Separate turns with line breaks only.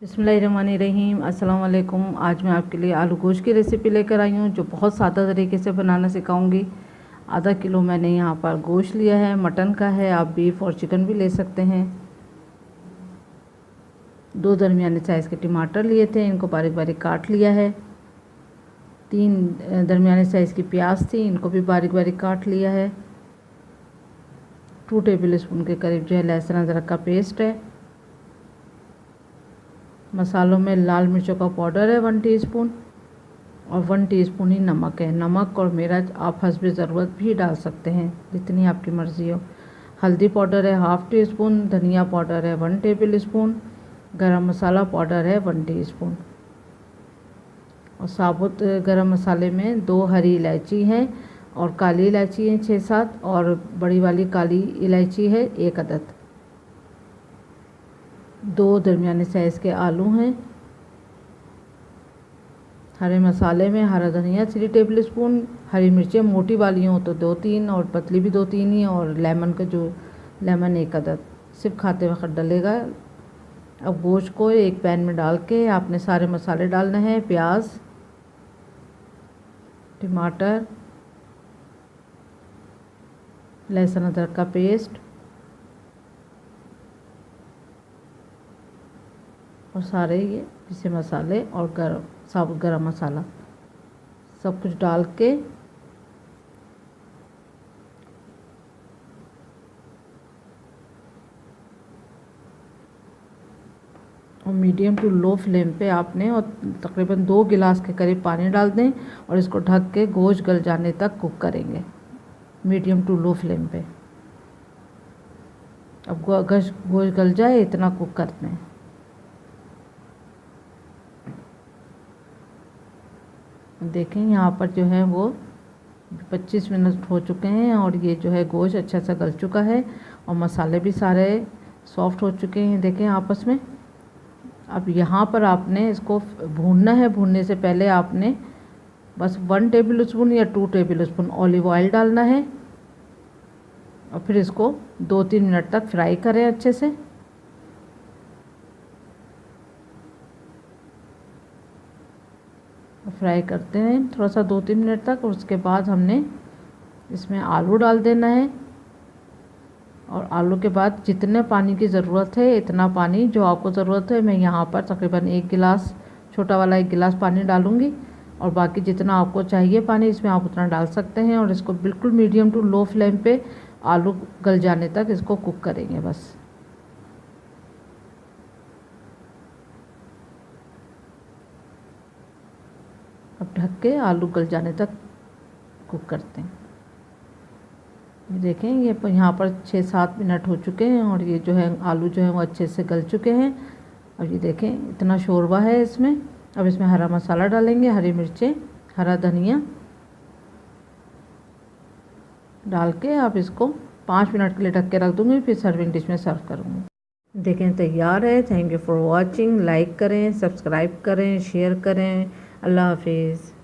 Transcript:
बिस्मिल्लाहिर्रहमानिर्रहीम। अस्सलाम वालेकुम। आज मैं आपके लिए आलू गोश्त की रेसिपी लेकर आई हूँ जो बहुत सादा तरीके से बनाना सिखाऊंगी। आधा किलो मैंने यहाँ पर गोश्त लिया है, मटन का है, आप बीफ और चिकन भी ले सकते हैं। 2 दरमियाने साइज़ के टमाटर लिए थे, इनको बारीक बारीक काट लिया है। 3 दरमियाने साइज़ की प्याज थी, इनको भी बारीक बारीक काट लिया है। 2 टेबल स्पून के करीब जो है लहसुन अदरक का पेस्ट है। मसालों में लाल मिर्चों का पाउडर है 1 टीस्पून और 1 टीस्पून ही नमक है। नमक और मिर्च आप हस्ब ज़रूरत भी डाल सकते हैं, जितनी आपकी मर्ज़ी हो। हल्दी पाउडर है 1/2 टीस्पून, धनिया पाउडर है 1 टेबल स्पून, गरम मसाला पाउडर है 1 टीस्पून। और साबुत गरम मसाले में 2 हरी इलायची हैं और काली इलायची हैं 6-7 और बड़ी वाली काली इलायची है 1 अदद। 2 दरमियाने साइज़ के आलू हैं। हरे मसाले में हरा धनिया 3 टेबल स्पून, हरी मिर्चें मोटी वाली हों तो 2-3 और पतली भी 2-3 ही, और लेमन 1 अदद, सिर्फ खाते वक्त डलेगा। अब गोश्त को एक पैन में डाल के आपने सारे मसाले डालने हैं। प्याज, टमाटर, लहसुन अदरक का पेस्ट और सारे ये पिसे मसाले और साबुत गरम मसाला सब कुछ डाल के और मीडियम टू लो फ्लेम पे आपने और तकरीबन 2 गिलास के करीब पानी डाल दें और इसको ढक के गोश्त गल जाने तक कुक करेंगे मीडियम टू लो फ्लेम पे। अब गोश्त गल जाए इतना कुक करते हैं। देखें यहाँ पर जो है वो 25 मिनट हो चुके हैं और ये जो है गोश्त अच्छा सा गल चुका है और मसाले भी सारे सॉफ्ट हो चुके हैं, देखें आपस में। अब यहाँ पर आपने इसको भूनना है। भूनने से पहले आपने बस 1 टेबल स्पून या 2 टेबल स्पून ऑलिव ऑयल डालना है और फिर इसको 2-3 मिनट तक फ्राई करें अच्छे से। फ्राई करते हैं थोड़ा सा 2-3 मिनट तक और उसके बाद हमने इसमें आलू डाल देना है। और आलू के बाद जितने पानी की ज़रूरत है इतना पानी जो आपको ज़रूरत है, मैं यहाँ पर तकरीबन 1 गिलास, छोटा वाला 1 गिलास पानी डालूँगी और बाकी जितना आपको चाहिए पानी इसमें आप उतना डाल सकते हैं। और इसको बिल्कुल मीडियम टू लो फ्लेम पे आलू गल जाने तक इसको कुक करेंगे बस। अब ढक के आलू गल जाने तक कुक करते हैं। ये देखें ये यहाँ पर 6-7 मिनट हो चुके हैं और ये जो है आलू जो है वो अच्छे से गल चुके हैं। अब ये देखें इतना शोरबा है इसमें। अब इसमें हरा मसाला डालेंगे, हरी मिर्चें, हरा धनिया डाल के आप इसको 5 मिनट के लिए ढक के रख दूँगी, फिर सर्विंग डिश में सर्व करूँगी। देखें तैयार है। Thank you for watching. Like करें, सब्सक्राइब करें, शेयर करें। अल्लाह हाफिज़।